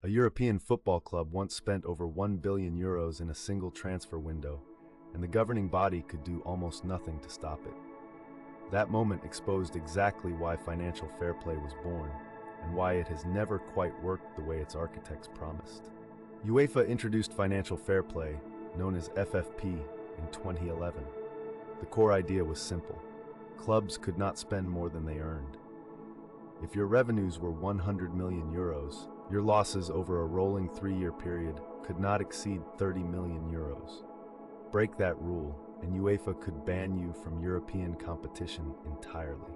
A European football club once spent over €1 billion in a single transfer window, and the governing body could do almost nothing to stop it. That moment exposed exactly why financial fair play was born, and why it has never quite worked the way its architects promised. UEFA introduced financial fair play, known as FFP, in 2011. The core idea was simple. Clubs could not spend more than they earned. If your revenues were €100 million, your losses over a rolling 3-year period could not exceed €30 million. Break that rule, and UEFA could ban you from European competition entirely.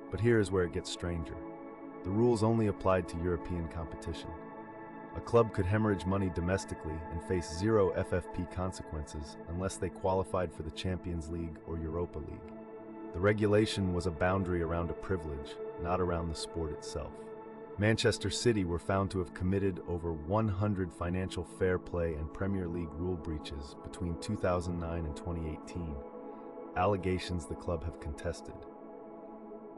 But here is where it gets stranger. The rules only applied to European competition. A club could hemorrhage money domestically and face zero FFP consequences unless they qualified for the Champions League or Europa League. The regulation was a boundary around a privilege, not around the sport itself. Manchester City were found to have committed over 100 financial fair play and Premier League rule breaches between 2009 and 2018, allegations the club have contested.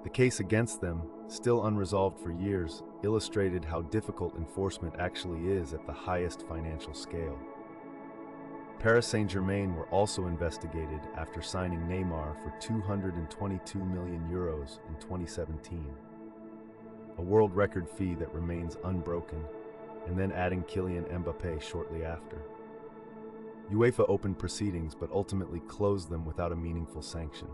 The case against them, still unresolved for years, illustrated how difficult enforcement actually is at the highest financial scale. Paris Saint-Germain were also investigated after signing Neymar for €222 million in 2017. A world record fee that remains unbroken, and then adding Kylian Mbappé shortly after. UEFA opened proceedings but ultimately closed them without a meaningful sanction.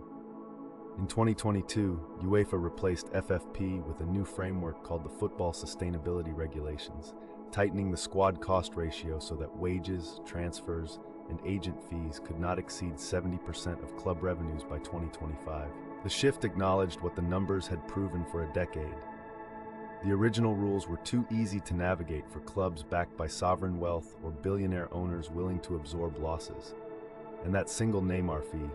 In 2022, UEFA replaced FFP with a new framework called the Football Sustainability Regulations, tightening the squad cost ratio so that wages, transfers, and agent fees could not exceed 70% of club revenues by 2025. The shift acknowledged what the numbers had proven for a decade. The original rules were too easy to navigate for clubs backed by sovereign wealth or billionaire owners willing to absorb losses. And that single Neymar fee,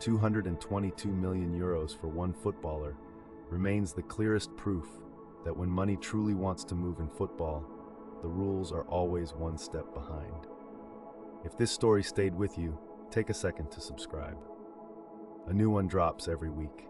€222 million for one footballer, remains the clearest proof that when money truly wants to move in football, the rules are always one step behind. If this story stayed with you, take a second to subscribe. A new one drops every week.